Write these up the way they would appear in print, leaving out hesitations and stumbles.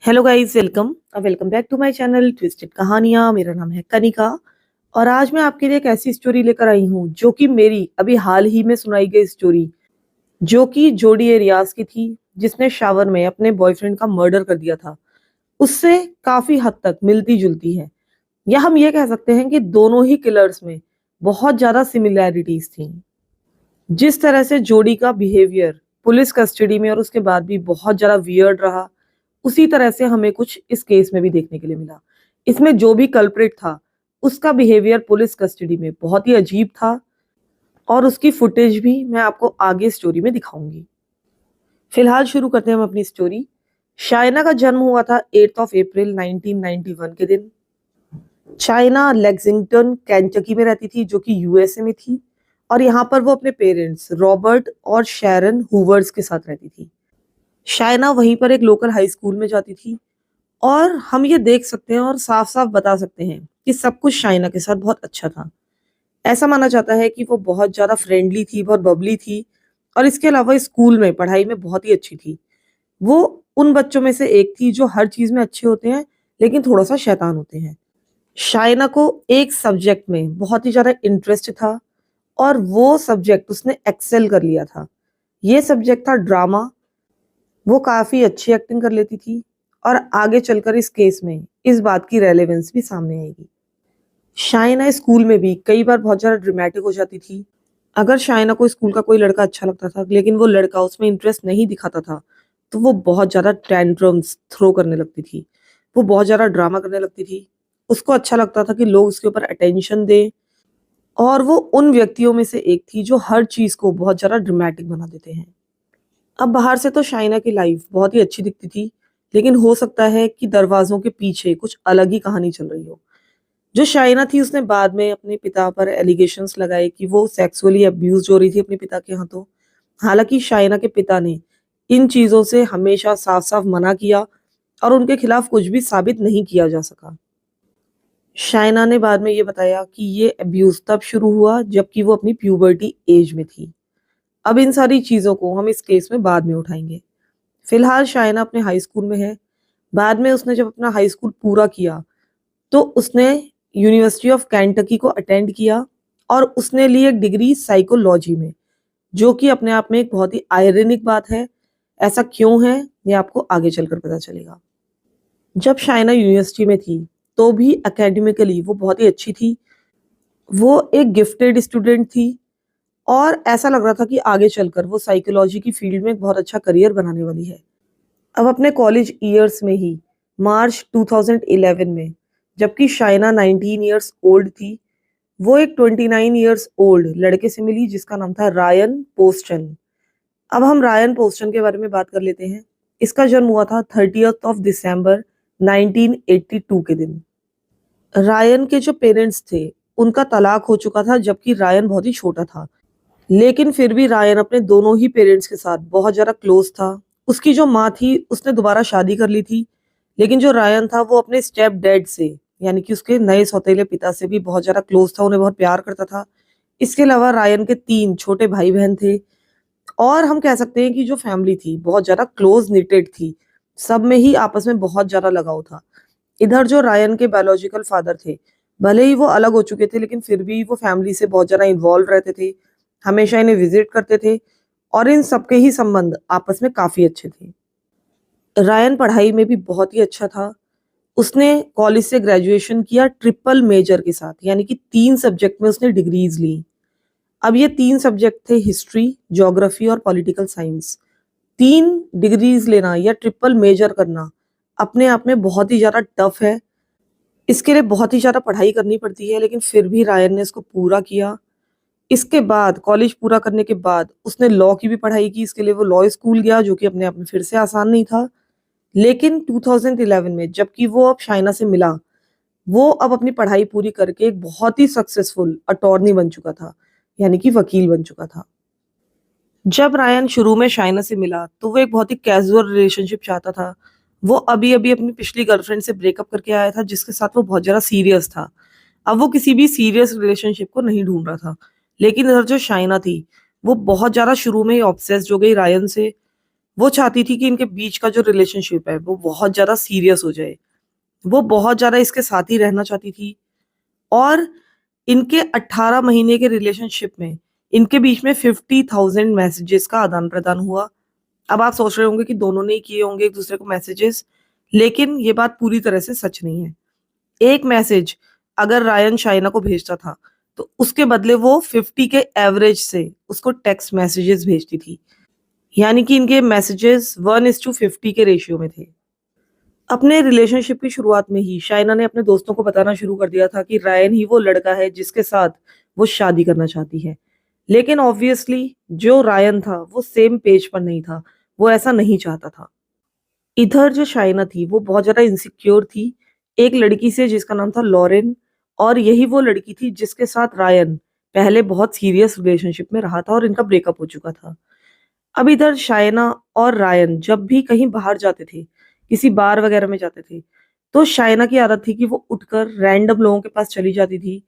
Hello guys, welcome back to my channel twisted कहानियां। मेरा नाम है कनिका और आज मैं आपके लिए एक ऐसी स्टोरी लेकर आई हूँ जो कि मेरी अभी हाल ही में सुनाई गई स्टोरी, जो कि जोडी एरियाज की थी, जिसने शावर में अपने बॉयफ्रेंड का मर्डर कर दिया था। उससे काफी हद तक मिलती जुलती है, या हम ये कह सकते हैं कि दोनों ही किलर्स में बहुत ज्यादा सिमिलैरिटीज थी। जिस तरह से जोडी का बिहेवियर पुलिस कस्टडी में और उसके बाद भी बहुत ज्यादा वियर्ड रहा, उसी तरह से हमें कुछ इस केस में भी देखने के लिए मिला। इसमें जो भी कल्प्रिट था, उसका बिहेवियर पुलिस कस्टडी में बहुत ही अजीब था और उसकी फुटेज भी मैं आपको आगे स्टोरी में दिखाऊंगी। फिलहाल शुरू करते हैं हम अपनी स्टोरी। शाइना का जन्म हुआ था 8 अप्रैल 1991 के दिन। चाइना लेक्सिंगटन केंटकी में रहती थी, जो कि यूएसए में थी, और यहाँ पर वो अपने पेरेंट्स रॉबर्ट और शेरन हूवर्स के साथ रहती थी। शाइना वहीं पर एक लोकल हाई स्कूल में जाती थी और हम ये देख सकते हैं और साफ साफ बता सकते हैं कि सब कुछ शाइना के साथ बहुत अच्छा था। ऐसा माना जाता है कि वो बहुत ज्यादा फ्रेंडली थी, बहुत बबली थी, और इसके अलावा स्कूल में पढ़ाई में बहुत ही अच्छी थी। वो उन बच्चों में से एक थी जो हर चीज में अच्छे होते हैं लेकिन थोड़ा सा शैतान होते हैं। शाइना को एक सब्जेक्ट में बहुत ही ज्यादा इंटरेस्ट था और वो सब्जेक्ट उसने एक्सेल कर लिया था। ये सब्जेक्ट था ड्रामा। वो काफी अच्छी एक्टिंग कर लेती थी और आगे चलकर इस केस में इस बात की रेलेवेंस भी सामने आएगी। शाइना स्कूल में भी कई बार बहुत ज्यादा ड्रामेटिक हो जाती थी। अगर शाइना को स्कूल का कोई लड़का अच्छा लगता था लेकिन वो लड़का उसमें इंटरेस्ट नहीं दिखाता था, तो वो बहुत ज्यादा टेंट्रम्स थ्रो करने लगती थी। वो बहुत ज्यादा ड्रामा करने लगती थी। उसको अच्छा लगता था कि लोग उसके ऊपर अटेंशन दें, और वो उन व्यक्तियों में से एक थी जो हर चीज को बहुत ज्यादा ड्रामेटिक बना देते हैं। अब बाहर से तो शाइना की लाइफ बहुत ही अच्छी दिखती थी, लेकिन हो सकता है कि दरवाजों के पीछे कुछ अलग ही कहानी चल रही हो। जो शाइना थी उसने बाद में अपने पिता पर एलिगेशंस लगाए कि वो सेक्सुअली अब्यूज हो रही थी अपने पिता के हाथों। हालांकि शाइना के पिता ने इन चीजों से हमेशा साफ साफ मना किया और उनके खिलाफ कुछ भी साबित नहीं किया जा सका। शाइना ने बाद में ये बताया कि ये अब्यूज तब शुरू हुआ जबकि वो अपनी प्यूबर्टी एज में थी। अब इन सारी चीजों को हम इस केस में बाद में उठाएंगे। फिलहाल शाइना अपने हाई स्कूल में है। बाद में उसने जब अपना हाई स्कूल पूरा किया तो उसने यूनिवर्सिटी ऑफ केंटकी को अटेंड किया और उसने ली एक डिग्री साइकोलॉजी में, जो कि अपने आप में एक बहुत ही आयरनिक बात है। ऐसा क्यों है ये आपको आगे चलकर पता चलेगा। जब शाइना यूनिवर्सिटी में थी तो भी एकेडमिकली वो बहुत ही अच्छी थी। वो एक गिफ्टेड स्टूडेंट थी और ऐसा लग रहा था कि आगे चलकर वो साइकोलॉजी की फील्ड में एक बहुत अच्छा करियर बनाने वाली है। अब अपने कॉलेज ईयर्स में ही मार्च 2011 में, जबकि शाइना 19 ईयर्स ओल्ड थी, वो एक 29 ईयर्स ओल्ड लड़के से मिली जिसका नाम था रायन पोस्टन। अब हम रायन पोस्टन के बारे में बात कर लेते हैं। इसका जन्म हुआ था 30 दिसंबर 1982 के दिन। रायन के जो पेरेंट्स थे उनका तलाक हो चुका था, जबकि रायन बहुत ही छोटा था, लेकिन फिर भी रायन अपने दोनों ही पेरेंट्स के साथ बहुत ज्यादा क्लोज था। उसकी जो माँ थी उसने दोबारा शादी कर ली थी, लेकिन जो रायन था वो अपने स्टेप डैड से, यानी कि उसके नए सौतेले पिता से भी बहुत ज्यादा क्लोज था, उन्हें बहुत प्यार करता था। इसके अलावा रायन के 3 छोटे भाई बहन थे और हम कह सकते हैं कि जो फैमिली थी बहुत ज्यादा क्लोज निटेड थी। सब में ही आपस में बहुत ज्यादा लगाव था। इधर जो रायन के बायोलॉजिकल फादर थे, भले ही वो अलग हो चुके थे लेकिन फिर भी वो फैमिली से बहुत ज्यादा इन्वॉल्व रहते थे, हमेशा इन्हें विजिट करते थे और इन सबके ही संबंध आपस में काफी अच्छे थे। रायन पढ़ाई में भी बहुत ही अच्छा था। उसने कॉलेज से ग्रेजुएशन किया ट्रिपल मेजर के साथ, यानी कि 3 सब्जेक्ट में उसने डिग्रीज ली। अब ये 3 सब्जेक्ट थे हिस्ट्री, ज्योग्राफी और पॉलिटिकल साइंस। 3 डिग्रीज लेना या ट्रिपल मेजर करना अपने आप में बहुत ही ज्यादा टफ है। इसके लिए बहुत ही ज्यादा पढ़ाई करनी पड़ती है, लेकिन फिर भी रायन ने इसको पूरा किया। इसके बाद कॉलेज पूरा करने के बाद उसने लॉ की भी पढ़ाई की। इसके लिए वो लॉ स्कूल गया, जो कि अपने आप में फिर से आसान नहीं था। लेकिन 2011 में जबकि वो अब शाइना से मिला, वो अब अपनी पढ़ाई पूरी करके एक बहुत ही सक्सेसफुल अटॉर्नी बन चुका था, यानी कि वकील बन चुका था। जब रायन शुरू में शाइना से मिला तो वो एक बहुत ही कैजुअल रिलेशनशिप चाहता था। वो अभी अभी अपनी पिछली गर्लफ्रेंड से ब्रेकअप करके आया था, जिसके साथ वो बहुत ज्यादा सीरियस था। अब वो किसी भी सीरियस रिलेशनशिप को नहीं ढूंढ रहा था। लेकिन इधर जो शाइना थी वो बहुत ज्यादा शुरू में ही ऑब्सेस्ड हो गई रायन से। वो चाहती थी कि इनके बीच का जो रिलेशनशिप है वो बहुत ज़्यादा सीरियस हो जाए। वो बहुत ज़्यादा इसके साथ ही रहना चाहती थी और इनके 18 महीने के रिलेशनशिप में इनके बीच में 50,000 मैसेजेस का आदान-प्रदान हुआ। अब आप सोच रहे होंगे कि दोनों ने ही किए होंगे एक-दूसरे को मैसेजेस, लेकिन ये बात पूरी तरह से सच नहीं है। एक मैसेज अगर रायन शाइना को भेजता था, तो उसके बदले वो 50 के एवरेज से उसको टेक्स्ट मैसेजेस भेजती थी। यानी कि इनके मैसेजेस 1:50 के रेशियो में थे। अपने रिलेशनशिप की शुरुआत में ही शाइना ने अपने दोस्तों को बताना शुरू कर दिया था कि रायन ही वो लड़का है जिसके साथ वो शादी करना चाहती है। लेकिन ऑब्वियसली जो रायन था वो सेम पेज पर नहीं था, वो ऐसा नहीं चाहता था। इधर जो शाइना थी वो बहुत ज़्यादा इनसिक्योर थी, एक लड़की से जिसका नाम था लॉरेन, और यही वो लड़की थी जिसके साथ रायन पहले बहुत सीरियस रिलेशनशिप में रहा था और इनका ब्रेकअप हो चुका था। अब इधर शाइना और रायन जब भी कहीं बाहर जाते थे, किसी बार वगैरह में जाते थे, तो शाइना की आदत थी कि वो उठकर रैंडम लोगों के पास चली जाती थी।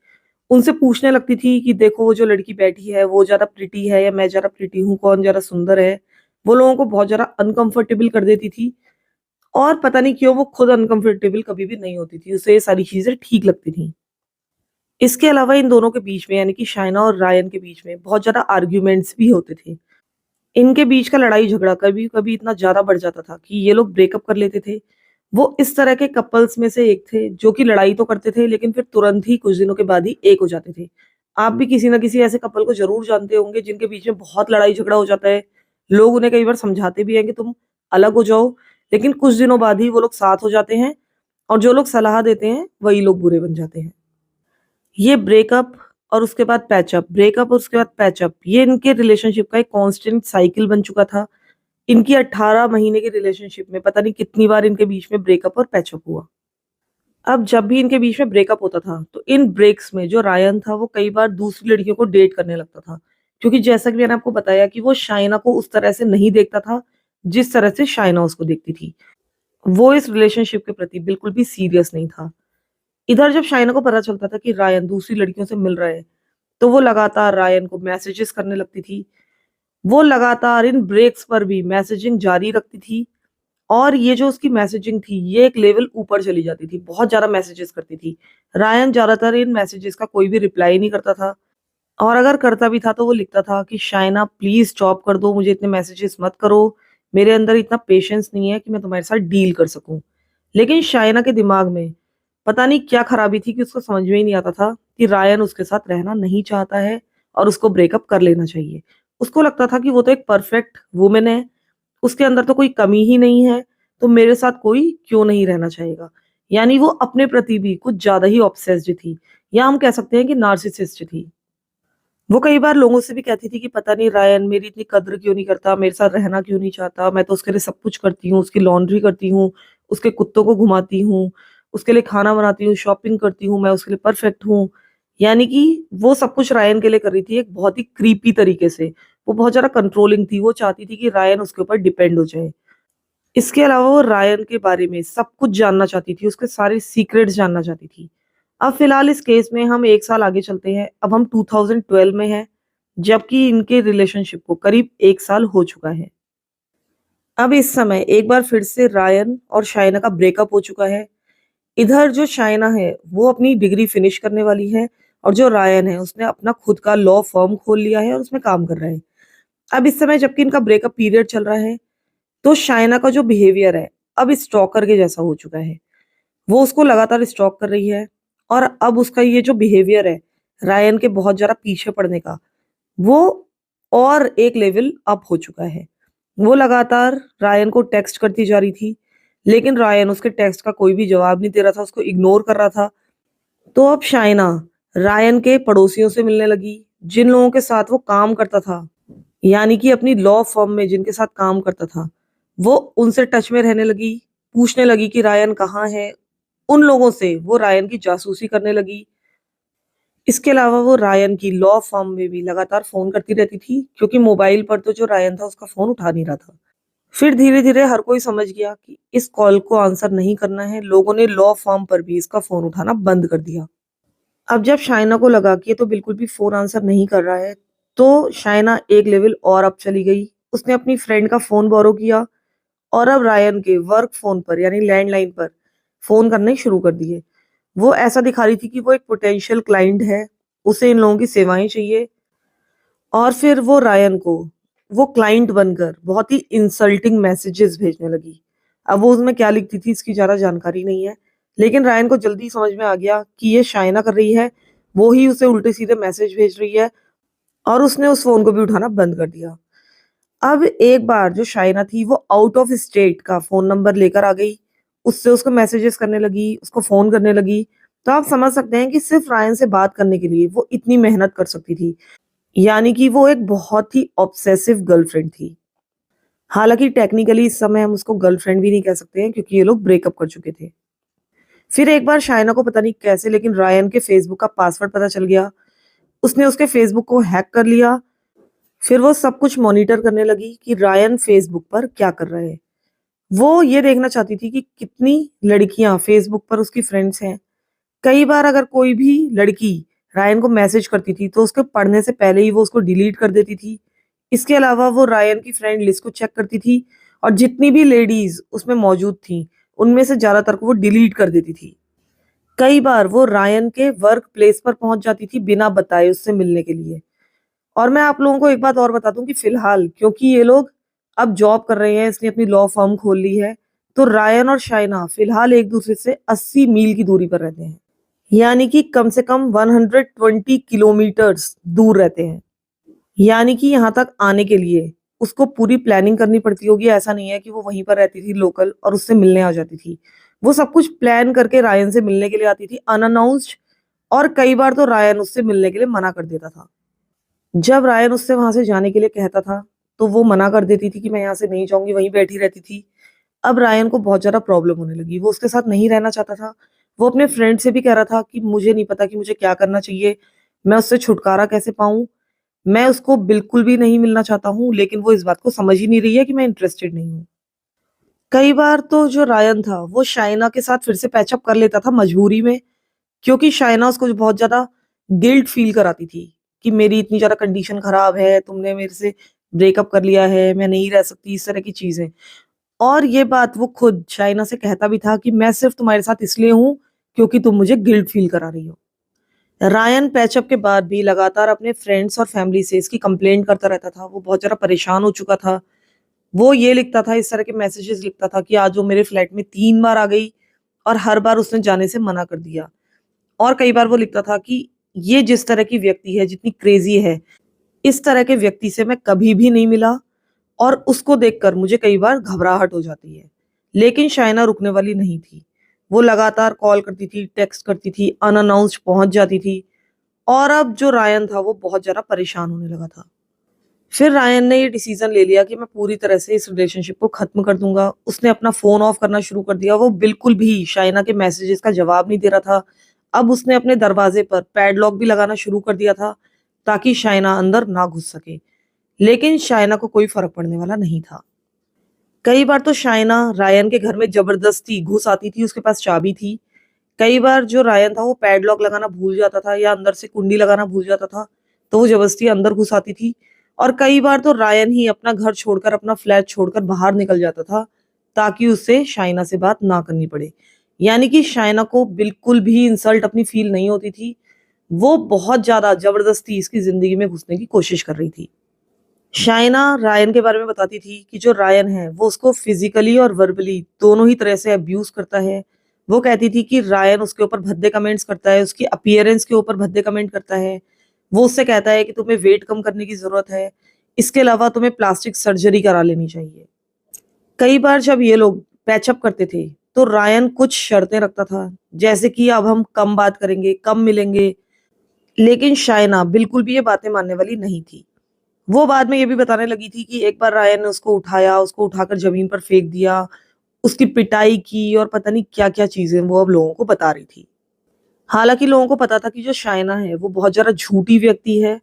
उनसे पूछने लगती थी कि देखो वो जो लड़की बैठी है वो ज़्यादा प्रिटी है या मैं ज़्यादा प्रिटी हूँ, कौन ज़्यादा सुंदर है? वो लोगों को बहुत ज़्यादा अनकंफर्टेबल कर देती थी और पता नहीं क्यों वो खुद अनकंफर्टेबल कभी भी नहीं होती थी, उसे ये सारी चीज़ें ठीक लगती थी। इसके अलावा इन दोनों के बीच में यानी कि शाइना और रायन के बीच में बहुत ज़्यादा आर्ग्यूमेंट्स भी होते थे। इनके बीच का लड़ाई-झगड़ा कभी-कभी इतना ज़्यादा बढ़ जाता था कि ये लोग ब्रेकअप कर लेते थे। वो इस तरह के कपल्स में से एक थे जो कि लड़ाई तो करते थे लेकिन फिर तुरंत ही कुछ दिनों के बाद ही एक हो जाते थे। आप भी किसी न किसी ऐसे कपल को ज़रूर जानते होंगे जिनके बीच में बहुत लड़ाई-झगड़ा हो जाता है। लोग उन्हें कई बार समझाते भी हैं कि तुम अलग हो जाओ, लेकिन कुछ दिनों बाद ही वो लोग साथ हो जाते हैं और जो लोग सलाह देते हैं वही लोग बुरे बन जाते हैं। ये ब्रेकअप और उसके बाद पैचअप, ब्रेकअप और उसके बाद पैचअप, ये इनके रिलेशनशिप का एक कांस्टेंट साइकिल बन चुका था। इनकी 18 महीने की रिलेशनशिप में पता नहीं कितनी बार इनके बीच में ब्रेकअप और पैचअप हुआ। अब जब भी इनके बीच में ब्रेकअप होता था, तो इन ब्रेक्स में जो रायन था वो कई बार दूसरी लड़कियों को डेट करने लगता था। क्योंकि जैसा कि मैंने आपको बताया कि वो शाइना को उस तरह से नहीं देखता था, जिस तरह से शाइना उसको देखती थी। वो इस रिलेशनशिप के प्रति बिल्कुल भी सीरियस नहीं था। इधर जब शाइना को पता चलता था कि रायन दूसरी लड़कियों से मिल रहा है, तो वो लगातार रायन को मैसेजेस करने लगती थी। वो लगातार इन ब्रेक्स पर भी मैसेजिंग जारी रखती थी और ये जो उसकी मैसेजिंग थी, ये एक लेवल ऊपर चली जाती थी, बहुत ज़्यादा मैसेजेस करती थी। रायन ज़्यादातर इन मैसेजेस का कोई भी रिप्लाई नहीं करता था और अगर करता भी था तो वो लिखता था कि शाइना प्लीज़ स्टॉप कर दो, मुझे इतने मैसेजेस मत करो, मेरे अंदर इतना पेशेंस नहीं है कि मैं तुम्हारे साथ डील कर सकूँ। लेकिन शाइना के दिमाग में पता नहीं क्या खराबी थी कि उसको समझ में ही नहीं आता था कि रायन उसके साथ रहना नहीं चाहता है और उसको ब्रेकअप कर लेना चाहिए। उसको लगता था कि वो तो एक परफेक्ट वुमन है, उसके अंदर तो कोई कमी ही नहीं है, तो मेरे साथ कोई क्यों नहीं रहना चाहेगा। यानी वो अपने प्रति भी कुछ ज़्यादा ही ऑब्सेस्ड थी या हम कह सकते हैं कि नार्सिसिस्ट थी। वो कई बार लोगों से भी कहती थी कि पता नहीं रायन मेरी इतनी कद्र क्यों नहीं करता, मेरे साथ रहना क्यों नहीं चाहता, मैं तो उसके लिए सब कुछ करती हूँ, उसकी लॉन्ड्री करती हूँ, उसके कुत्तों को घुमाती हूँ, उसके लिए खाना बनाती हूँ, शॉपिंग करती हूँ, मैं उसके लिए परफेक्ट हूँ। यानी कि वो सब कुछ रायन के लिए कर रही थी एक बहुत ही क्रीपी तरीके से। वो बहुत ज़्यादा कंट्रोलिंग थी, वो चाहती थी कि रायन उसके ऊपर डिपेंड हो जाए। इसके अलावा वो रायन के बारे में सब कुछ जानना चाहती थी, उसके सारे सीक्रेट्स जानना चाहती थी। अब फिलहाल इस केस में हम 1 साल आगे चलते हैं, अब हम 2012 में हैं, जबकि इनके रिलेशनशिप को करीब 1 साल हो चुका है। अब इस समय एक बार फिर से रायन और शाइना का ब्रेकअप हो चुका है। इधर जो शाइना है, वो अपनी डिग्री फिनिश करने वाली है और जो रायन है, उसने अपना खुद का लॉ फर्म खोल लिया है और उसमें काम कर रहा है। अब इस समय जबकि इनका ब्रेकअप पीरियड चल रहा है, तो शाइना का जो बिहेवियर है, अब स्टॉकर के जैसा हो चुका है। वो उसको लगातार स्टॉक कर रही है और अब उसका ये जो बिहेवियर है, रायन के बहुत ज़्यादा पीछे पड़ने का, वो और एक लेवल अप हो चुका है। वो लगातार रायन को टेक्स्ट करती जा रही थी, लेकिन रायन उसके टेक्स्ट का कोई भी जवाब नहीं दे रहा था, उसको इग्नोर कर रहा था। तो अब शाइना रायन के पड़ोसियों से मिलने लगी, जिन लोगों के साथ वो काम करता था, यानी कि अपनी लॉ फर्म में जिनके साथ काम करता था, वो उनसे टच में रहने लगी, पूछने लगी कि रायन कहाँ है? उन लोगों से वो रायन की जासूसी करने लगी। इसके अलावा वो रायन की लॉ फर्म में भी लगातार फ़ोन करती रहती थी, क्योंकि मोबाइल पर तो जो रायन था उसका फ़ोन उठा नहीं रहा था। फिर धीरे-धीरे हर कोई समझ गया कि इस कॉल को आंसर नहीं करना है, लोगों ने लॉ फर्म पर भी इसका फ़ोन उठाना बंद कर दिया। अब जब शाइना को लगा कि ये तो बिल्कुल भी फ़ोन आंसर नहीं कर रहा है, तो शाइना एक लेवल और अप चली गई। उसने अपनी फ्रेंड का फ़ोन बोरो किया और अब रायन के वर्क फ़ोन पर यानी लैंडलाइन पर फ़ोन करने शुरू कर दिए। वो ऐसा दिखा रही थी कि वो एक पोटेंशियल क्लाइंट है, उसे इन लोगों की सेवाएँ चाहिए और फिर वो रायन को वो क्लाइंट बनकर बहुत ही इंसल्टिंग मैसेजेस भेजने लगी। अब वो उसमें क्या लिखती थी इसकी ज़्यादा जानकारी नहीं है, लेकिन रायन को जल्दी समझ में आ गया कि ये शाइना कर रही है, वो ही उसे उल्टे-सीधे मैसेज भेज रही है और उसने उस फ़ोन को भी उठाना बंद कर दिया। अब एक बार जो शाइना थी वो आउट ऑफ स्टेट का फ़ोन नंबर लेकर आ गई, उससे उसको मैसेजेस करने लगी, उसको फ़ोन करने लगी। तो आप समझ सकते हैं कि सिर्फ़ रायन से बात करने के लिए वो इतनी मेहनत कर सकती थी। यानी कि वो एक बहुत ही ऑब्सेसिव गर्लफ्रेंड थी। हालाँकि टेक्निकली इस समय हम उसको गर्लफ्रेंड भी नहीं कह सकते हैं क्योंकि ये लोग ब्रेकअप कर चुके थे। फिर एक बार शाइना को पता नहीं कैसे लेकिन रायन के फ़ेसबुक का पासवर्ड पता चल गया। उसने उसके फ़ेसबुक को हैक कर लिया। फिर वो सब कुछ मॉनिटर करने लगी कि रायन फ़ेसबुक पर क्या कर रहा है। वो ये देखना चाहती थी कि कितनी लड़कियाँ फ़ेसबुक पर उसकी फ्रेंड्स हैं। कई बार अगर कोई भी लड़की रायन को मैसेज करती थी तो उसके पढ़ने से पहले ही वो उसको डिलीट कर देती थी। इसके अलावा वो रायन की फ्रेंड लिस्ट को चेक करती थी और जितनी भी लेडीज़ उसमें मौजूद थीं, उनमें से ज़्यादातर को वो डिलीट कर देती थी। कई बार वो रायन के वर्क प्लेस पर पहुँच जाती थी बिना बताए उससे मिलने के लिए। और मैं आप लोगों को एक बात और बता दूँ कि फ़िलहाल क्योंकि ये लोग अब जॉब कर रहे हैं इसलिए अपनी लॉ फ़र्म खोल ली है, तो रायन और शाइना फ़िलहाल एक-दूसरे से 80 मील की दूरी पर रहते हैं। यानी कि कम से कम 120 किलोमीटर्स दूर रहते हैं। यानी कि यहाँ तक आने के लिए उसको पूरी प्लानिंग करनी पड़ती होगी, ऐसा नहीं है कि वो वहीं पर रहती थी लोकल और उससे मिलने आ जाती थी। वो सब कुछ प्लान करके रायन से मिलने के लिए आती थी अनअनाउंस्ड और कई बार तो रायन उससे मिलने के लिए मना कर देता था। जब रायन उससे वहाँ से जाने के लिए कहता था, तो वो मना कर देती थी कि मैं यहाँ से नहीं जाऊँगी, वहीं बैठी रहती थी। अब रायन को बहुत ज़्यादा प्रॉब्लम होने लगी, वो उसके साथ नहीं रहना चाहता था। वो अपने फ्रेंड से भी कह रहा था कि मुझे नहीं पता कि मुझे क्या करना चाहिए, मैं उससे छुटकारा कैसे पाऊँ? मैं उसको बिल्कुल भी नहीं मिलना चाहता हूँ, लेकिन वो इस बात को समझ ही नहीं रही है कि मैं इंटरेस्टेड नहीं हूँ। कई बार तो जो रायन था, वो शाइना के साथ फिर से पैचअप कर लेता था मजबूरी में, क्योंकि शाइना उसको बहुत ज़्यादा गिल्ट फ़ील कराती थी कि मेरी इतनी ज़्यादा कंडीशन ख़राब है, तुमने मेरे से ब्रेकअप कर लिया है, मैं नहीं रह सकती, इस तरह की चीज़ें। और ये बात वो खुद शाइना से कहता भी था कि मैं सिर्फ़ तुम्हारे साथ इसलिए हूँ, क्योंकि तुम मुझे गिल्ट फ़ील करा रही हो। रायन पैचअप के बाद भी लगातार अपने फ्रेंड्स और फैमिली से इसकी कंप्लेंट करता रहता था, वो बहुत ज़्यादा परेशान हो चुका था। वो ये लिखता था, इस तरह के मैसेजेस लिखता था कि आज वो मेरे फ्लैट में 3 बार आ गई और हर बार उसने जाने से मना कर दिया। और कई बार वो लिखता था कि ये जिस तरह की व्यक्ति है, जितनी क्रेज़ी है, इस तरह के व्यक्ति से मैं कभी भी नहीं मिला और उसको देखकर मुझे कई बार घबराहट हो जाती है। लेकिन शाइना रुकने वाली नहीं थी। वो लगातार कॉल करती थी, टेक्स्ट करती थी, अनअनाउंस्ड पहुँच जाती थी और अब जो रायन था वो बहुत ज़्यादा परेशान होने लगा था। फिर रायन ने ये डिसीज़न ले लिया कि मैं पूरी तरह से इस रिलेशनशिप को ख़त्म कर दूँगा। उसने अपना फ़ोन ऑफ करना शुरू कर दिया। वो बिल्कुल भी शाइना के मैसेजेस का जवाब नहीं दे रहा था। अब उसने अपने दरवाज़े पर पैडलॉक भी लगाना शुरू कर दिया था, ताकि शाइना अंदर ना घुस सके। लेकिन शाइना को कोई फ़र्क पड़ने वाला नहीं था। कई बार तो शाइना रायन के घर में ज़बरदस्ती घुस आती थी, उसके पास चाबी थी। कई बार जो रायन था वो पैडलॉक लगाना भूल जाता था या अंदर से कुंडी लगाना भूल जाता था, तो वो ज़बरदस्ती अंदर घुस आती थी और कई बार तो रायन ही अपना घर छोड़कर, अपना फ्लैट छोड़कर बाहर निकल जाता था, ताकि उसे शाइना से बात ना करनी पड़े। यानी कि शाइना को बिल्कुल भी इंसल्ट अपनी फ़ील नहीं होती थी। वो बहुत ज़्यादा ज़बरदस्ती इसकी ज़िंदगी में घुसने की कोशिश कर रही थी। शाइना रायन के बारे में बताती थी कि जो रायन है वो उसको फिजिकली और वर्बली दोनों ही तरह से अब्यूज करता है। वो कहती थी कि रायन उसके ऊपर भद्दे कमेंट्स करता है, उसकी अपीयरेंस के ऊपर भद्दे कमेंट करता है। वो उससे कहता है कि तुम्हें वेट कम करने की ज़रूरत है। इसके अलावा तुम्हें प्लास्टिक सर्जरी करा लेनी चाहिए। कई बार जब ये लोग पैचअप करते थे, तो रायन कुछ शर्तें रखता था, जैसे कि अब हम कम बात करेंगे, कम मिलेंगे। लेकिन शाइना बिल्कुल भी ये बातें मानने वाली नहीं थी। वो बाद में ये भी बताने लगी थी कि एक बार रायन ने उसको उठाया, उसको उठाकर ज़मीन पर फेंक दिया, उसकी पिटाई की और पता नहीं क्या-क्या चीज़ें वो अब लोगों को बता रही थी। हालाँकि लोगों को पता था कि जो शाइना है, वो बहुत ज़्यादा झूठी व्यक्ति है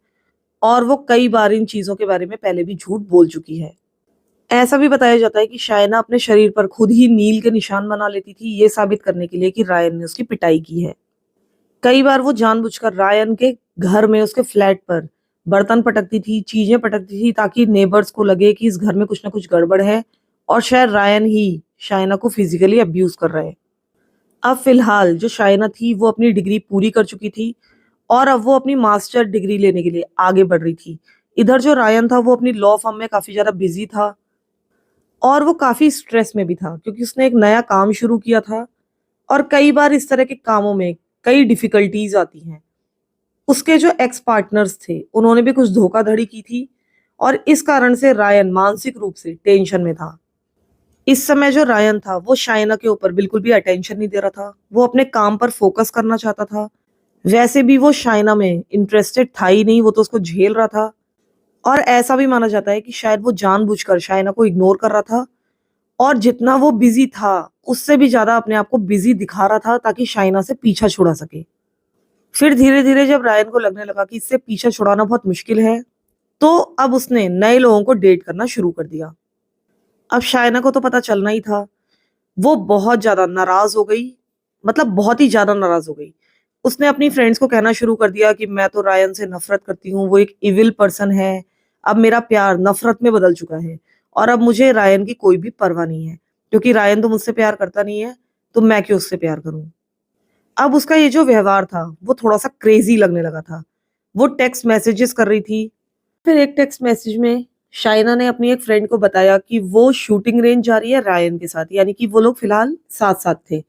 और वो कई बार इन चीज़ों के बारे में पहले भी झूठ बोल चुकी है। ऐसा भी बताया जाता है कि शाइना अपने शरीर पर खुद ही नील के निशान बना लेती थी, ये साबित करने के लिए कि रायन ने उसकी पिटाई की है। कई बार वो जानबूझकर रायन के घर में, उसके फ्लैट पर बर्तन पटकती थी, चीजें पटकती थी ताकि नेबर्स को लगे कि इस घर में कुछ ना कुछ गड़बड़ है और शायद रायन ही शाइना को फिजिकली अब्यूज कर रहा है। अब फिलहाल जो शाइना थी वो अपनी डिग्री पूरी कर चुकी थी और अब वो अपनी मास्टर डिग्री लेने के लिए आगे बढ़ रही थी। इधर जो रायन था वो अपनी लॉ फर्म में काफी ज्यादा बिजी था और वो काफी स्ट्रेस में भी था क्योंकि उसने एक नया काम शुरू किया था और कई बार इस तरह के कामों में कई डिफिकल्टीज आती हैं। उसके जो एक्स पार्टनर्स थे उन्होंने भी कुछ धोखाधड़ी की थी और इस कारण से रायन मानसिक रूप से टेंशन में था। इस समय जो रायन था वो शाइना के ऊपर बिल्कुल भी अटेंशन नहीं दे रहा था, वो अपने काम पर फोकस करना चाहता था। वैसे भी वो शाइना में इंटरेस्टेड था ही नहीं, वो तो उसको झेल रहा था और ऐसा भी माना जाता है कि शायद वो जानबूझकर शाइना को इग्नोर कर रहा था और जितना वो बिजी था उससे भी ज्यादा अपने आप को बिजी दिखा रहा था ताकि शाइना से पीछा छुड़ा सके। फिर धीरे धीरे जब रायन को लगने लगा कि इससे पीछा छुड़ाना बहुत मुश्किल है तो अब उसने नए लोगों को डेट करना शुरू कर दिया। अब शाइना को तो पता चलना ही था, वो बहुत ज्यादा नाराज हो गई, मतलब बहुत ही ज्यादा नाराज हो गई। उसने अपनी फ्रेंड्स को कहना शुरू कर दिया कि मैं तो रायन से नफरत करती हूँ, वो एक इविल पर्सन है। अब मेरा प्यार नफरत में बदल चुका है और अब मुझे रायन की कोई भी परवाह नहीं है क्योंकि रायन तो मुझसे प्यार करता नहीं है, तो मैं क्यों उससे प्यार करूं। अब उसका ये जो व्यवहार था वो थोड़ा सा क्रेजी लगने लगा था। वो टेक्स्ट मैसेजेस कर रही थी। फिर एक टेक्स्ट मैसेज में शाइना ने अपनी एक फ्रेंड को बताया कि वो शूटिंग रेंज जा रही है रायन के साथ, यानी कि वो लोग फिलहाल साथ साथ थे।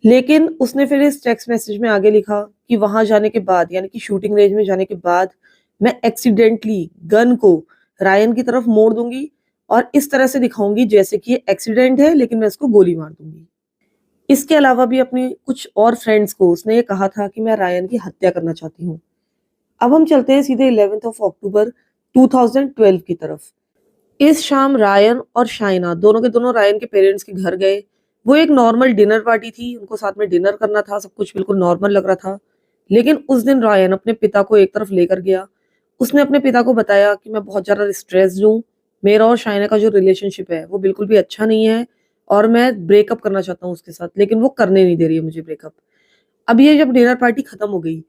लेकिन उसने फिर इस टेक्स्ट मैसेज में आगे लिखा कि वहां जाने के बाद, यानी कि शूटिंग रेंज में जाने के बाद, मैं एक्सीडेंटली गन को रायन की तरफ मोड़ दूंगी और इस तरह से दिखाऊंगी जैसे कि ये एक्सीडेंट है लेकिन मैं इसको गोली मार दूंगी। इसके अलावा भी अपने कुछ और फ्रेंड्स को उसने ये कहा था कि मैं रायन की हत्या करना चाहती हूँ। अब हम चलते हैं सीधे 11 अक्टूबर 2012 की तरफ। इस शाम रायन और शाइना दोनों के दोनों रायन के पेरेंट्स के घर गए। वो एक नॉर्मल डिनर पार्टी थी, उनको साथ में डिनर करना था, सब कुछ बिल्कुल नॉर्मल लग रहा था। लेकिन उस दिन रायन अपने पिता को एक तरफ लेकर गया। उसने अपने पिता को बताया कि मैं बहुत ज्यादा स्ट्रेस्ड हूँ, मेरा और शाइना का जो रिलेशनशिप है वो बिल्कुल भी अच्छा नहीं है और मैं ब्रेकअप करना चाहता हूँ उसके साथ, लेकिन वो करने नहीं दे रही है मुझे ब्रेकअप। अब ये जब डिनर पार्टी खत्म हो गई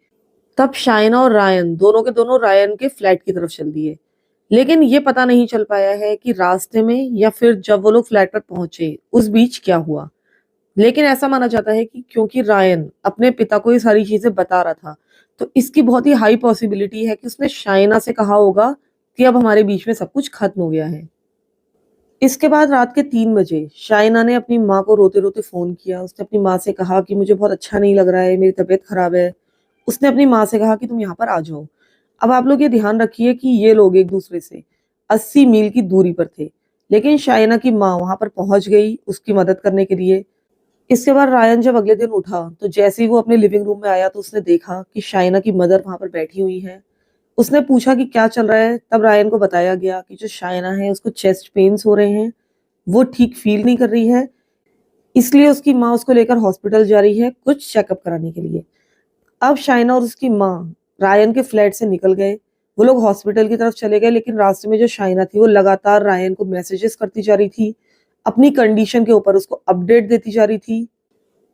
तब शाइना और रायन दोनों के दोनों रायन के फ्लैट की तरफ चल दिए। लेकिन ये पता नहीं चल पाया है कि रास्ते में या फिर जब वो लोग फ्लैट पर पहुंचे उस बीच क्या हुआ। लेकिन ऐसा माना जाता है कि क्योंकि रायन अपने पिता को ये सारी चीजें बता रहा था तो इसकी बहुत ही हाई पॉसिबिलिटी है कि उसने शाइना से कहा होगा कि अब हमारे बीच में सब कुछ खत्म हो गया है। इसके बाद रात के 3 बजे शाइना ने अपनी माँ को रोते रोते फोन किया। उसने अपनी माँ से कहा कि मुझे बहुत अच्छा नहीं लग रहा है, मेरी तबीयत खराब है। उसने अपनी माँ से कहा कि तुम यहाँ पर आ जाओ। अब आप लोग ये ध्यान रखिए कि ये लोग एक दूसरे से 80 मील की दूरी पर थे, लेकिन शाइना की माँ वहां पर पहुंच गई उसकी मदद करने के लिए। इसके बाद रायन जब अगले दिन उठा तो जैसे ही वो अपने लिविंग रूम में आया तो उसने देखा कि शाइना की मदर वहां पर बैठी हुई है। उसने पूछा कि क्या चल रहा है, तब रायन को बताया गया कि जो शाइना है उसको चेस्ट पेन्स हो रहे हैं, वो ठीक फील नहीं कर रही है, इसलिए उसकी माँ उसको लेकर हॉस्पिटल जा रही है कुछ चेकअप कराने के लिए। अब शाइना और उसकी माँ रायन के फ्लैट से निकल गए। वो लोग हॉस्पिटल की तरफ चले गए, लेकिन रास्ते में जो शाइना थी वो लगातार रायन को मैसेजेस करती जा रही थी, अपनी कंडीशन के ऊपर उसको अपडेट देती जा रही थी।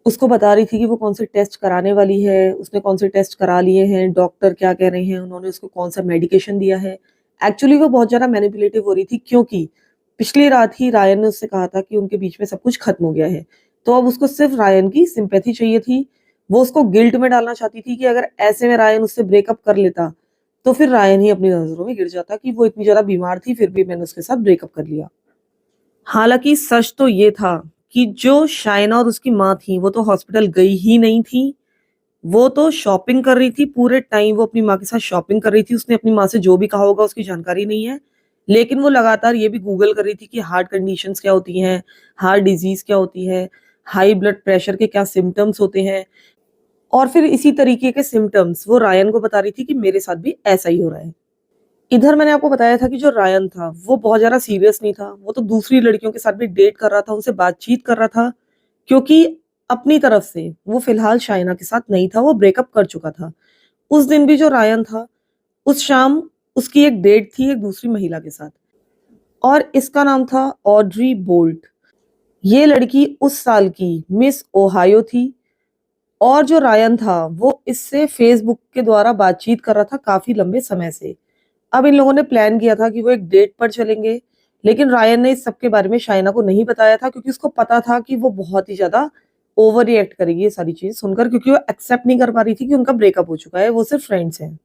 उसको बता रही थी कि वो कौन से टेस्ट कराने वाली है, उसने कौन से टेस्ट करा लिए हैं, डॉक्टर क्या कह रहे हैं, उन्होंने उसको कौन सा मेडिकेशन दिया है। एक्चुअली वो बहुत ज्यादा मैनिपुलेटिव हो रही थी क्योंकि पिछली रात ही रायन ने उससे कहा था कि उनके बीच में सब कुछ खत्म हो गया है। तो अब उसको सिर्फ रायन की सिंपैथी चाहिए थी। वो उसको गिल्ट में डालना चाहती थी कि अगर ऐसे में रायन उससे ब्रेकअप कर लेता तो फिर रायन ही अपनी नजरों में गिर जाता कि वो इतनी ज्यादा बीमार थी फिर भी मैंने उसके साथ ब्रेकअप कर लिया। हालांकि सच तो ये था कि जो शाइना और उसकी माँ थी वो तो हॉस्पिटल गई ही नहीं थी, वो तो शॉपिंग कर रही थी। पूरे टाइम वो अपनी माँ के साथ शॉपिंग कर रही थी। उसने अपनी माँ से जो भी कहा होगा उसकी जानकारी नहीं है, लेकिन वो लगातार ये भी गूगल कर रही थी कि हार्ट कंडीशंस क्या होती हैं, हार्ट डिजीज क्या होती है, हाई ब्लड प्रेशर के क्या सिम्टम्स होते हैं, और फिर इसी तरीके के सिम्टम्स वो रायन को बता रही थी कि मेरे साथ भी ऐसा ही हो रहा है। इधर मैंने आपको बताया था कि जो रायन था वो बहुत ज्यादा सीरियस नहीं था, वो तो दूसरी लड़कियों के साथ भी डेट कर रहा था, उनसे बातचीत कर रहा था, क्योंकि अपनी तरफ से वो फिलहाल शाइना के साथ नहीं था, वो ब्रेकअप कर चुका था। उस दिन भी जो रायन था उस शाम उसकी एक डेट थी एक दूसरी महिला के साथ और इसका नाम था ऑड्री बोल्ट। ये लड़की उस साल की मिस ओहायो थी और जो रायन था वो इससे फेसबुक के द्वारा बातचीत कर रहा था काफी लंबे समय से। अब इन लोगों ने प्लान किया था कि वो एक डेट पर चलेंगे, लेकिन रायन ने इस सब के बारे में शाइना को नहीं बताया था क्योंकि उसको पता था कि वो बहुत ही ज्यादा ओवर रिएक्ट करेगी ये सारी चीज सुनकर, क्योंकि वो एक्सेप्ट नहीं कर पा रही थी कि उनका ब्रेकअप हो चुका है, वो सिर्फ फ्रेंड्स हैं।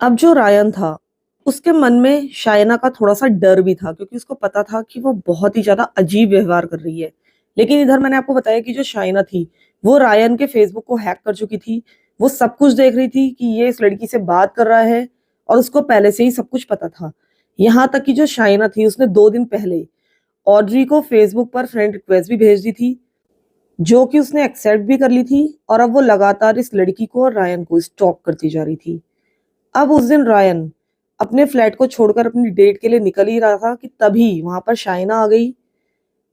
अब जो रायन था उसके मन में शाइना का थोड़ा सा डर भी था क्योंकि उसको पता था कि वो बहुत ही ज्यादा अजीब व्यवहार कर रही है। लेकिन इधर मैंने आपको बताया कि जो शाइना थी वो रायन के फेसबुक को हैक कर चुकी थी। वो सब कुछ देख रही थी कि ये इस लड़की से बात कर रहा है और उसको पहले से ही सब कुछ पता था। यहाँ तक कि जो शाइना थी उसने 2 दिन पहले ऑड्री को फेसबुक पर फ्रेंड रिक्वेस्ट भी भेज दी थी, जो कि उसने एक्सेप्ट भी कर ली थी। और अब वो लगातार इस लड़की को और रायन को स्टॉक करती जा रही थी। अब उस दिन रायन अपने फ्लैट को छोड़कर अपनी डेट के लिए निकल ही रहा था कि तभी वहां पर शाइना आ गई।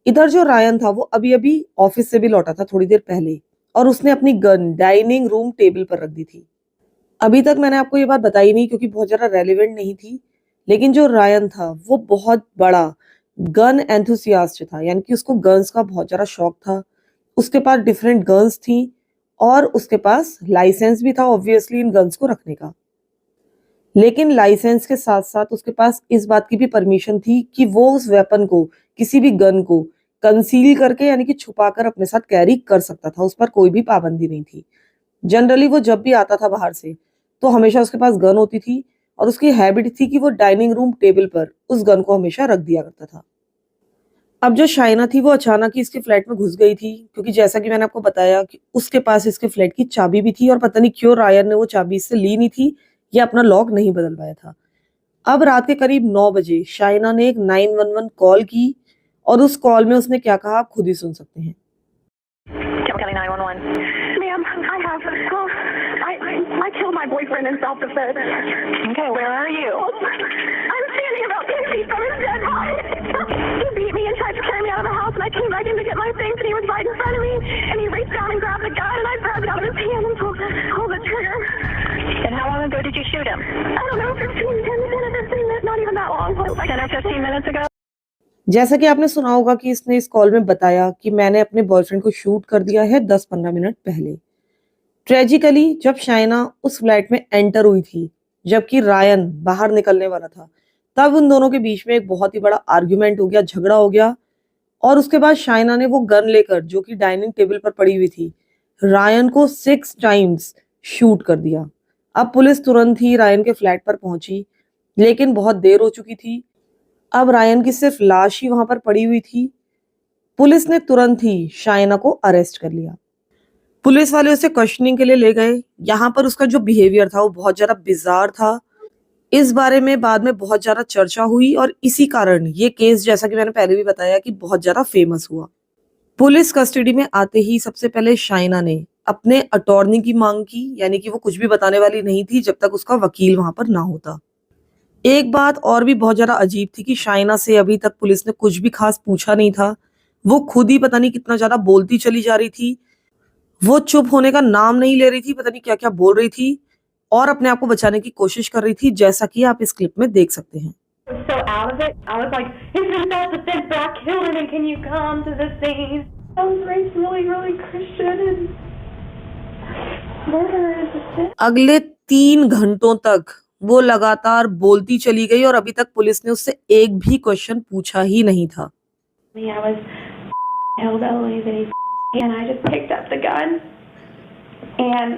इधर जो रायन था वो अभी अभी ऑफिस से भी लौटा था थोड़ी देर पहले, और उसने अपनी गन डाइनिंग रूम टेबल पर रख दी थी। अभी तक मैंने आपको ये बात बताई नहीं क्योंकि बहुत ज्यादा रेलिवेंट नहीं थी, लेकिन जो रायन था वो बहुत बड़ा गन एंथुसियास्ट था, यानी कि उसको गन्स का बहुत ज्यादा शौक था। उसके पास डिफरेंट गन्स थी और उसके पास लाइसेंस भी था ऑब्वियसली इन गन्स को रखने का। लेकिन लाइसेंस के साथ साथ उसके पास इस बात की भी परमिशन थी कि वो उस वेपन को, किसी भी गन को कंसील करके यानी कि छुपाकर अपने साथ कैरी कर सकता था, उस पर कोई भी पाबंदी नहीं थी। जनरली वो जब भी आता था बाहर से तो हमेशा उसके पास गन होती थी और उसकी हैबिट थी कि वो डाइनिंग रूम टेबल पर उस गन को हमेशा रख दिया करता था। अब जो शाइना थी वो अचानक ही इसके फ्लैट में घुस गई थी क्योंकि जैसा कि मैंने आपको बताया कि उसके पास इसके फ्लैट की चाबी भी थी और पता नहीं क्यों रायन ने वो चाबी इससे ली नहीं थी या अपना लॉक नहीं बदलवाया था। अब रात के करीब 9 बजे शाइना ने एक 911 कॉल की और उस कॉल में उसने क्या कहा आप खुद ही सुन सकते हैं। Kent County 911. Ma'am, I have. I killed my boyfriend in self-defense. Okay, where are you? I'm standing about 10 feet from his dead body. He beat me and tried to carry me out of the house, and I came back in to get my things, and he was right in front of me, and he reached down and grabbed the gun, and I grabbed it out of his hand and pulled the trigger. And how long ago did you shoot him? I don't know, 10 or 15 minutes, not even that long. 10 or 15 minutes ago? जैसा कि आपने सुना होगा कि इसने इस call में बताया कि मैंने अपने बॉयफ्रेंड को शूट कर दिया है 10-15 मिनट पहले। ट्रेजिकली जब शाइना उस फ्लैट में एंटर हुई थी जबकि रायन बाहर निकलने वाला था, तब उन दोनों के बीच में एक बहुत ही बड़ा आर्ग्यूमेंट हो गया, झगड़ा हो गया। और उसके बाद शाइना ने वो गन लेकर जो कि डाइनिंग टेबल पर पड़ी हुई थी रायन को 6 टाइम्स शूट कर दिया। अब पुलिस तुरंत ही रायन के फ्लैट पर पहुंची, लेकिन बहुत देर हो चुकी थी। अब रायन की सिर्फ लाश ही वहां पर पड़ी हुई थी। पुलिस ने तुरंत ही शाइना को अरेस्ट कर लिया। पुलिस वाले उसे क्वेश्चनिंग के लिए ले गए। यहाँ पर उसका जो बिहेवियर था वो बहुत ज्यादा बिजार था। इस बारे में बाद में बहुत ज्यादा चर्चा हुई और इसी कारण ये केस, जैसा कि मैंने पहले भी बताया, कि बहुत ज्यादा फेमस हुआ। पुलिस कस्टडी में आते ही सबसे पहले शाइना ने अपने अटॉर्नी की मांग की, यानी कि वो कुछ भी बताने वाली नहीं थी जब तक उसका वकील वहां पर ना होता। एक बात और भी बहुत ज्यादा अजीब थी कि शाइना से अभी तक पुलिस ने कुछ भी खास पूछा नहीं था। वो खुद ही पता नहीं कितना ज्यादा बोलती चली जा रही थी। वो चुप होने का नाम नहीं ले रही थी, पता नहीं क्या क्या बोल रही थी और अपने आप को बचाने की कोशिश कर रही थी, जैसा कि आप इस क्लिप में देख सकते हैं। So out of it, I was like, "It's in self-defense, but I killed him, and can you come to the scene?" I was raised really Christian, and murder is a sin. अगले 3 घंटों तक वो लगातार बोलती चली गई और अभी तक पुलिस ने उससे एक भी क्वेश्चन पूछा ही नहीं था। I was hillbilly that he and I just picked up the gun, and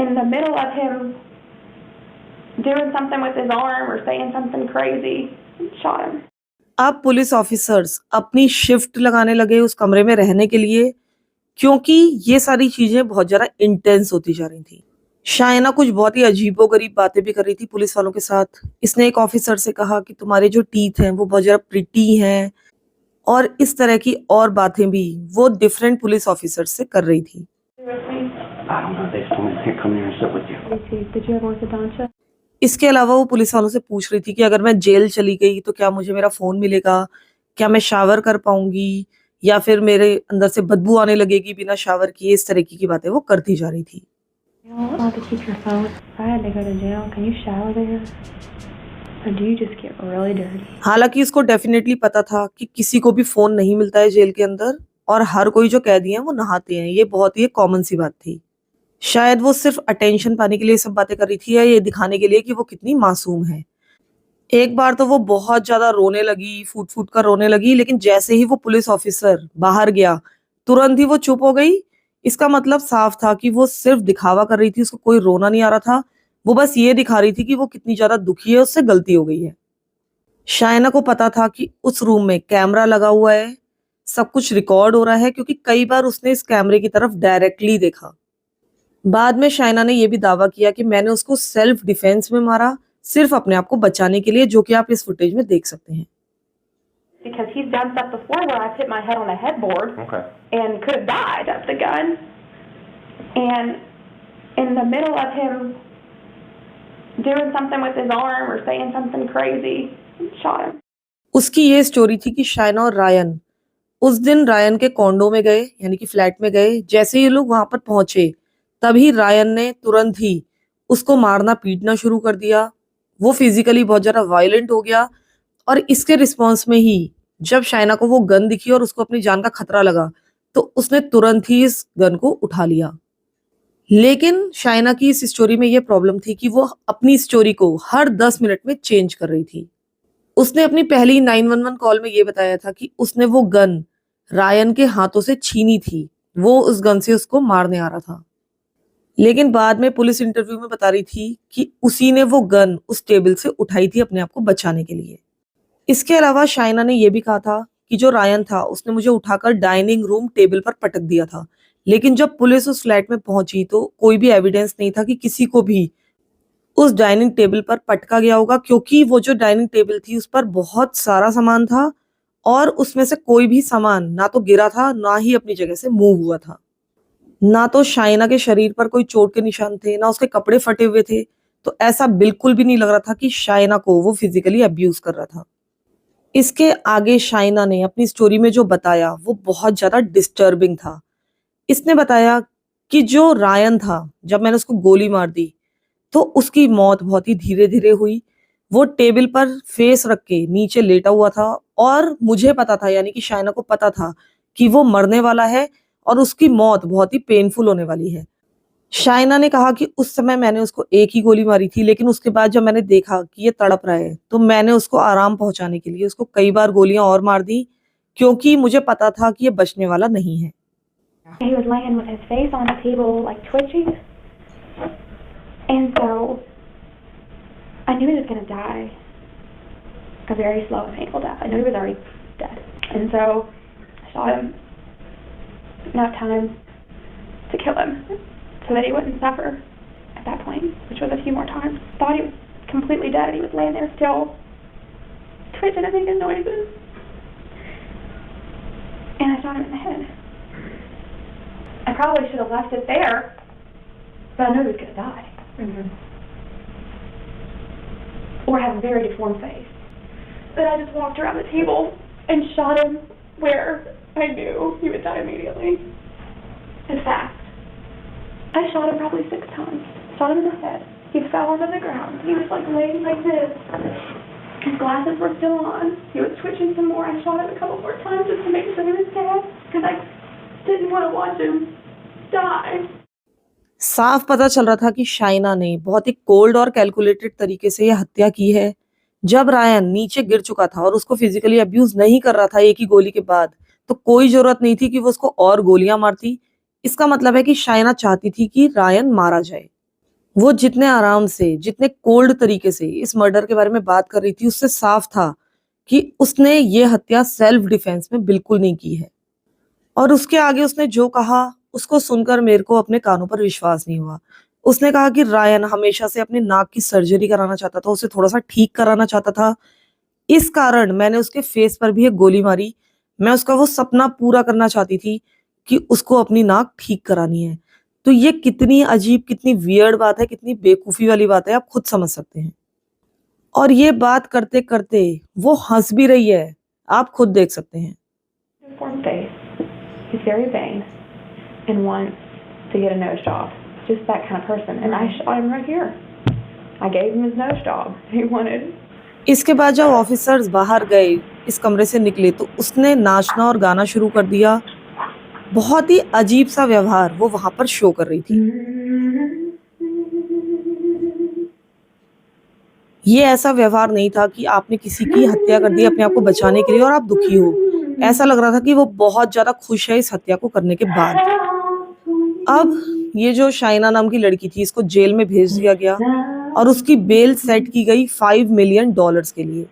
in the middle of him doing something with his arm or saying something crazy, shot him. अब police officers अपनी shift लगाने लगे उस कमरे में रहने के लिए, क्योंकि ये सारी चीजें बहुत ज्यादा इंटेंस होती जा रही थी। शाइना कुछ बहुत ही अजीबोगरीब बातें भी कर रही थी पुलिस वालों के साथ। इसने एक ऑफिसर से कहा कि तुम्हारे जो टीथ हैं वो बहुत ज्यादा प्रिटी हैं, और इस तरह की और बातें भी वो डिफरेंट पुलिस ऑफिसर से कर रही थी। I don't know. They just told me to come here and sit with you. Did you have orthodontia? इसके अलावा वो पुलिस वालों से पूछ रही थी कि अगर मैं जेल चली गई तो क्या मुझे मेरा फोन मिलेगा, क्या मैं शावर कर पाऊंगी, या फिर मेरे अंदर से बदबू आने लगेगी बिना शावर किए। इस तरीके की बातें वो करती जा रही थी। You don't have to keep your phone. If I had to go to jail, can you shower there? Or do you just get really dirty? हालांकि इसको डेफिनेटली पता था कि किसी को भी फोन नहीं मिलता है जेल के अंदर, और हर कोई जो कैदी है वो नहाते हैं। ये बहुत ही कॉमन सी बात थी। शायद वो सिर्फ अटेंशन पाने के लिए सब बातें कर रही थी या ये दिखाने के लिए कि वो कितनी मासूम है। एक बार तो वो बहुत ज्यादा रोने लगी, फूट फूट कर रोने लगी, लेकिन जैसे ही वो पुलिस ऑफिसर बाहर गया तुरंत ही वो चुप हो गई। इसका मतलब साफ था कि वो सिर्फ दिखावा कर रही थी, उसको कोई रोना नहीं आ रहा था। वो बस ये दिखा रही थी कि वो कितनी ज्यादा दुखी है, उससे गलती हो गई है। शाइना को पता था कि उस रूम में कैमरा लगा हुआ है, सब कुछ रिकॉर्ड हो रहा है, क्योंकि कई बार उसने इस कैमरे की तरफ डायरेक्टली देखा। बाद में शाइना ने यह भी दावा किया कि मैंने उसको सेल्फ डिफेंस में मारा, सिर्फ अपने आप को बचाने के लिए, जो कि आप इस फुटेज में देख सकते हैं। Because he's done stuff before where I've hit my head on a headboard Okay. and could have died of the gun. And in the middle of him doing something with his arm or saying something crazy, shot him. उसकी ये story थी कि शाइना और Ryan उस दिन Ryan के condor में गए, यानी कि फ्लैट में गए। जैसे ये लोग वहां पर पहुंचे तभी रायन ने तुरंत ही उसको मारना पीटना शुरू कर दिया। वो फिजिकली बहुत ज्यादा वायलेंट हो गया और इसके रिस्पॉन्स में ही जब शाइना को वो गन दिखी और उसको अपनी जान का खतरा लगा तो उसने तुरंत ही इस गन को उठा लिया। लेकिन शाइना की इस स्टोरी में ये प्रॉब्लम थी कि वो अपनी स्टोरी को हर 10 मिनट में चेंज कर रही थी। उसने अपनी पहली 911 कॉल में ये बताया था कि उसने वो गन रायन के हाथों से छीनी थी, वो उस गन से उसको मारने आ रहा था। लेकिन बाद में पुलिस इंटरव्यू में बता रही थी कि उसी ने वो गन उस टेबल से उठाई थी अपने आप को बचाने के लिए। इसके अलावा शाइना ने यह भी कहा था कि जो रायन था उसने मुझे उठाकर डाइनिंग रूम टेबल पर पटक दिया था, लेकिन जब पुलिस उस फ्लैट में पहुंची तो कोई भी एविडेंस नहीं था कि किसी को भी उस डाइनिंग टेबल पर पटका गया होगा, क्योंकि वो जो डाइनिंग टेबल थी उस पर बहुत सारा सामान था और उसमें से कोई भी सामान ना तो गिरा था ना ही अपनी जगह से मूव हुआ था। ना तो शाइना के शरीर पर कोई चोट के निशान थे, ना उसके कपड़े फटे हुए थे, तो ऐसा बिल्कुल भी नहीं लग रहा था कि शाइना को वो फिजिकली अब्यूज कर रहा था। इसके आगे शाइना ने अपनी स्टोरी में जो बताया वो बहुत ज्यादा डिस्टर्बिंग था। इसने बताया कि जो रायन था, जब मैंने उसको गोली मार दी तो उसकी मौत बहुत ही धीरे धीरे हुई। वो टेबल पर फेस रख के नीचे लेटा हुआ था और मुझे पता था, यानी कि शाइना को पता था कि वो मरने वाला है और उसकी मौत बहुत ही पेनफुल होने वाली है। शाइना ने कहा कि उस समय मैंने उसको एक ही गोली मारी थी, लेकिन उसके बाद जब मैंने देखा कि ये तड़प रहा है तो मैंने उसको आराम पहुंचाने के लिए उसको कई बार गोलियां और मार दी, क्योंकि मुझे पता था कि ये बचने वाला नहीं है। He was laying with his face on the table, like twitching. And so I knew he was going to die a very slow and painful death. I knew he was already dead. And so I shot him enough times to kill him so that he wouldn't suffer at that point, which was a few more times. Thought he was completely dead and he was laying there still, twitching and making noises. And I shot him in the head. I probably should have left it there, but I knew he was going to die. Or have a very deformed face. But I just walked around the table and shot him where I knew he would die immediately. And fast. I shot him probably 6 times. Shot him in the head. He fell onto the ground. He was like laying like this. His glasses were still on. He was twitching some more. I shot him a couple more times just to make sure he was dead. Because I didn't want to watch him die. साफ पता चल रहा था कि शाइना ने बहुत ही cold और calculated तरीके से यह हत्या की है। जब रायन नीचे गिर चुका था और उसको फिजिकली अब्यूज नहीं कर रहा था एक ही गोली के बाद, तो कोई जरूरत नहीं थी कि वो उसको और गोलियां मारती। इसका मतलब है कि शाइना चाहती थी कि रायन मारा जाए। वो जितने आराम से, जितने कोल्ड तरीके से इस मर्डर के बारे में बात कर रही थी, उससे साफ था कि उसने ये हत्या सेल्फ डिफेंस में बिल्कुल नहीं की है। और उसके आगे उसने जो कहा उसको सुनकर मेरे को अपने कानों पर विश्वास नहीं हुआ। उसने कहा कि रायन हमेशा से अपनी नाक की सर्जरी कराना चाहता था, उसे थोड़ा सा ठीक कराना चाहता था, इस कारण मैंने उसके फेस पर भी एक गोली मारी। मैं उसका वो सपना पूरा करना चाहती थी कि उसको अपनी नाक ठीक करानी है। तो ये कितनी अजीब, कितनी वियर्ड बात है, कितनी बेवकूफी वाली बात है, आप खुद समझ सकते हैं। और ये बात करते करते वो हंस भी रही है, आप खुद देख सकते हैं। Deformed face. He's very vain and wants to get a nose job. Just that kind of person. And I shot him right here. I gave him his nose job. He wanted. इसके बाद जब officers बाहर गए, इस कमरे से निकले, तो उसने नाचना और गाना शुरू कर दिया। बहुत ही अजीब सा व्यवहार वो वहां पर शो कर रही थी। ये ऐसा व्यवहार नहीं था कि आपने किसी की हत्या कर दी अपने आप को बचाने के लिए और आप दुखी हो। ऐसा लग रहा था कि वो बहुत ज़्यादा खुश है इस हत्या को करने के बाद। अब ये जो शाइना नाम की लड़की थी, इसको जेल में भेज दिया गया और उसकी बेल सेट की गई $5 मिलियन के लिए।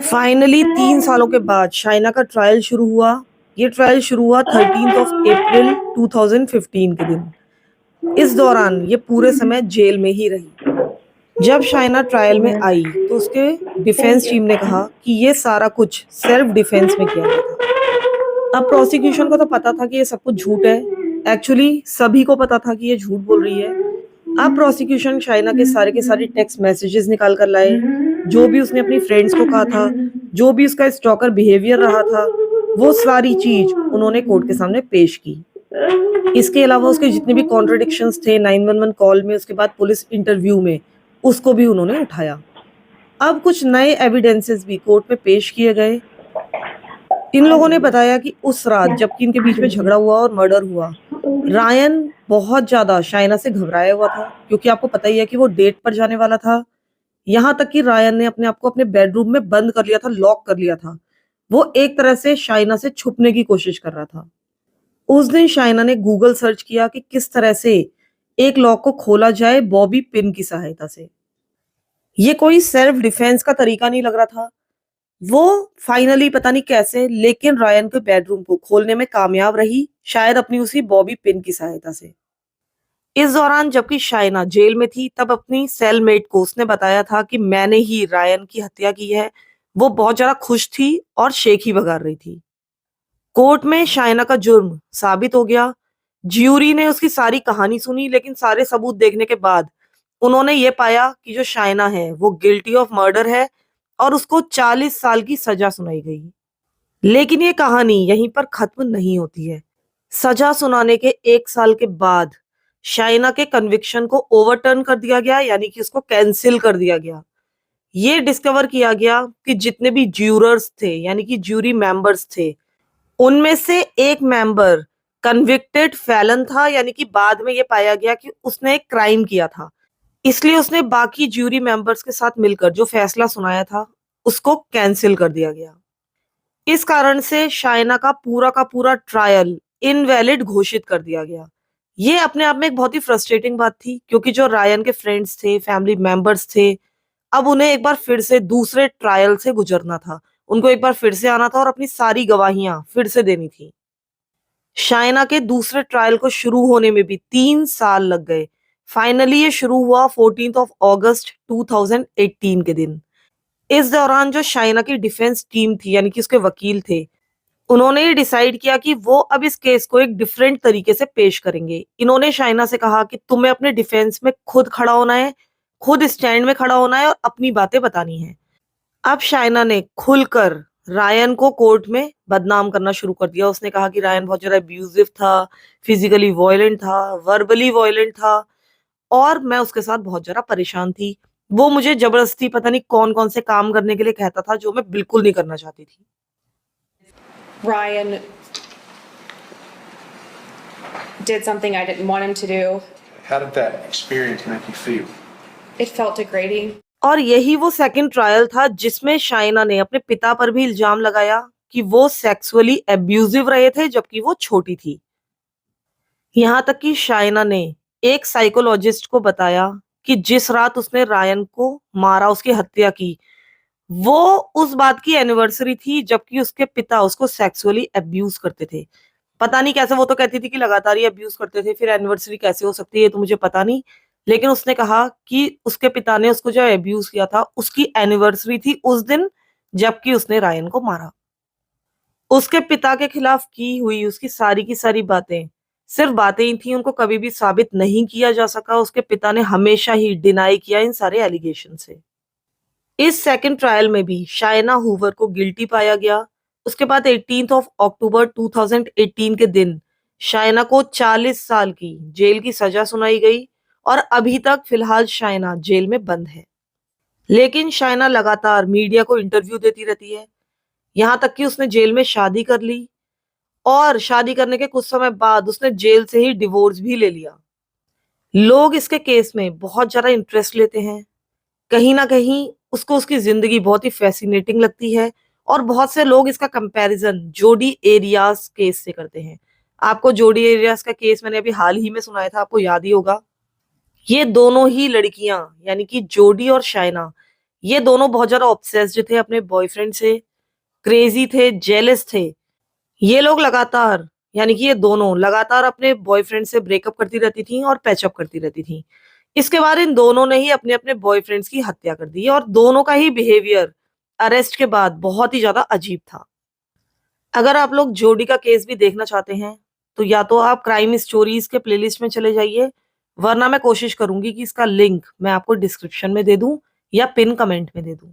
फाइनली 3 सालों के बाद शाइना का ट्रायल शुरू हुआ। ये ट्रायल शुरू हुआ 13 अप्रैल 2015 के दिन। इस दौरान ये पूरे समय जेल में ही रही। जब शाइना ट्रायल में आई तो उसके डिफेंस टीम ने कहा कि ये सारा कुछ सेल्फ डिफेंस में किया गया था। अब प्रोसिक्यूशन को तो पता था कि ये सब कुछ झूठ है। एक्चुअली सभी को पता था कि ये झूठ बोल रही है। अब प्रोसिक्यूशन शाइना के सारे टेक्स्ट मैसेजेस निकाल कर लाए, जो भी उसने अपनी फ्रेंड्स को कहा था, जो भी उसका स्टॉकर बिहेवियर रहा था, वो सारी चीज उन्होंने कोर्ट के सामने पेश की। इसके अलावा उसके जितने भी कॉन्ट्रडिक्शंस थे 911 कॉल में, उसके बाद पुलिस इंटरव्यू में, उसको भी उन्होंने उठाया। अब कुछ नए एविडेंसेस भी कोर्ट में पेश किए गए। इन लोगों ने बताया कि उस रात जबकि इनके बीच में झगड़ा हुआ और मर्डर हुआ, रायन बहुत ज्यादा शाइना से घबराया हुआ था, क्योंकि आपको पता ही है कि वो डेट पर जाने वाला था। यहाँ तक कि रायन ने अपने आप को अपने बेडरूम में बंद कर लिया था, लॉक कर लिया था। वो एक तरह से शाइना से छुपने की कोशिश कर रहा था। उस दिन शाइना ने गूगल सर्च किया कि किस तरह से एक लॉक को खोला जाए बॉबी पिन की सहायता से। ये कोई सेल्फ डिफेंस का तरीका नहीं लग रहा था। वो फाइनली पता नहीं कैसे, लेकिन रायन के बेडरूम को खोलने में कामयाब रही, शायद अपनी उसी बॉबी पिन की सहायता से। इस दौरान जबकि शाइना जेल में थी, तब अपनी सेलमेट को उसने बताया था कि मैंने ही रायन की हत्या की है। वो बहुत ज्यादा खुश थी और शेखी बगार रही थी। कोर्ट में शाइना का जुर्म साबित हो गया। ज्यूरी ने उसकी सारी कहानी सुनी, लेकिन सारे सबूत देखने के बाद उन्होंने ये पाया कि जो शाइना है वो गिल्टी ऑफ मर्डर है और उसको 40 साल की सजा सुनाई गई। लेकिन ये कहानी यहीं पर खत्म नहीं होती है। सजा सुनाने के 1 साल के बाद शाइना के कन्विक्शन को ओवरटर्न कर दिया गया, यानी कि उसको कैंसिल कर दिया गया। ये डिस्कवर किया गया कि जितने भी ज्यूरर्स थे, यानी कि ज्यूरी मेंबर्स थे, उनमें से एक मेंबर कन्विक्टेड फैलन था, यानी कि बाद में ये पाया गया कि उसने एक क्राइम किया था। इसलिए उसने बाकी ज्यूरी मेंबर्स के साथ मिलकर जो फैसला सुनाया था उसको कैंसिल कर दिया गया। इस कारण से शाइना का पूरा ट्रायल इनवैलिड घोषित कर दिया गया। ये अपने आप में एक बहुत ही फ्रस्ट्रेटिंग बात थी, क्योंकि जो रायन के फ्रेंड्स थे, फैमिली मेंबर्स थे, अब उन्हें एक बार फिर से दूसरे ट्रायल से गुजरना था। उनको एक बार फिर से आना था और अपनी सारी गवाहियां फिर से देनी थी। शाइना के दूसरे ट्रायल को शुरू होने में भी 3 साल लग गए। फाइनली ये शुरू हुआ 14 अगस्त 2018 के दिन। इस दौरान जो शाइना की डिफेंस टीम थी, यानी कि उसके वकील थे, उन्होंने ये डिसाइड किया कि वो अब इस केस को एक डिफरेंट तरीके से पेश करेंगे। इन्होंने शाइना से कहा कि तुम्हें अपने डिफेंस में खुद खड़ा होना है, खुद स्टैंड में खड़ा होना है और अपनी बातें बतानी है। अब शाइना ने खुलकर रायन को कोर्ट में बदनाम करना शुरू कर दिया। उसने कहा कि रायन बहुत ज्यादा अब्यूजिव था, फिजिकली वायलेंट था, वर्बली वायलेंट था और मैं उसके साथ बहुत ज्यादा परेशान थी। वो मुझे जबरदस्ती पता नहीं कौन कौन से काम करने के लिए कहता था जो मैं बिल्कुल नहीं करना चाहती थी। Ryan did something I didn't want him to do. How did that experience make you feel? It felt degrading. और यही वो सेकंड ट्रायल था जिसमें शाइना ने अपने पिता पर भी इल्जाम लगाया कि वो सेक्सुअली एब्यूजिव रहे थे जबकि वो छोटी थी। यहाँ तक कि शाइना ने एक साइकोलॉजिस्ट को बताया कि जिस रात उसने रायन को मारा, उसकी हत्या की, वो उस बात की एनिवर्सरी थी जबकि उसके पिता उसको सेक्सुअली अब्यूज करते थे। पता नहीं कैसे, वो तो कहती थी कि लगातार ही अब्यूज करते थे, फिर एनिवर्सरी कैसे हो सकती है ये तो मुझे पता नहीं, लेकिन उसने कहा कि उसके पिता ने उसको जो अब्यूज किया था उसकी एनिवर्सरी थी उस दिन जबकि उसने रायन को मारा। उसके पिता के खिलाफ की हुई उसकी सारी की सारी बातें सिर्फ बातें ही थी, उनको कभी भी साबित नहीं किया जा सका। उसके पिता ने हमेशा ही डिनाई किया इन सारे एलिगेशन से। इस सेकंड ट्रायल में भी शाइना हूवर को गिल्टी पाया गया। उसके बाद 18 अक्टूबर 2018 के दिन शाइना को 40 साल की जेल की सजा सुनाई गई और अभी तक फिलहाल शाइना जेल में बंद है। लेकिन शाइना लगातार मीडिया को इंटरव्यू देती रहती है, यहाँ तक कि उसने जेल में शादी कर ली और शादी करने के कुछ समय बाद उसने जेल से ही डिवोर्स भी ले लिया। लोग इसके केस में बहुत ज्यादा इंटरेस्ट लेते हैं। कहीं ना कहीं उसको उसकी जिंदगी बहुत ही फैसिनेटिंग लगती है और बहुत से लोग इसका कंपैरिजन जोडी एरियास केस से करते हैं। आपको जोडी एरियास का केस मैंने अभी हाल ही में सुनाया था, आपको याद ही होगा। ये दोनों ही लड़कियां यानी कि जोडी और शाइना, ये दोनों बहुत ज्यादा ऑब्सेस्ड थे अपने बॉयफ्रेंड से, क्रेजी थे, जेलस थे। ये लोग लगातार यानी कि ये दोनों लगातार अपने बॉयफ्रेंड से ब्रेकअप करती रहती थी और पैचअप करती रहती थी। इसके बाद इन दोनों ने ही अपने अपने बॉयफ्रेंड्स की हत्या कर दी और दोनों का ही बिहेवियर अरेस्ट के बाद बहुत ही ज्यादा अजीब था। अगर आप लोग जोडी का केस भी देखना चाहते हैं तो या तो आप क्राइम स्टोरीज के प्लेलिस्ट में चले जाइए, वरना मैं कोशिश करूंगी कि इसका लिंक मैं आपको डिस्क्रिप्शन में दे दूं या पिन कमेंट में दे दूं।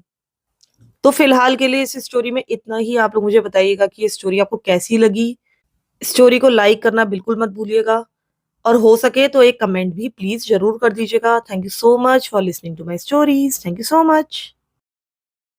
तो फिलहाल के लिए इस स्टोरी में इतना ही। आप लोग मुझे बताइएगा कि ये स्टोरी आपको कैसी लगी। स्टोरी को लाइक करना बिल्कुल मत भूलिएगा और हो सके तो एक कमेंट भी प्लीज जरूर कर दीजिएगा। Thank you so much for listening to my stories. Thank you so much.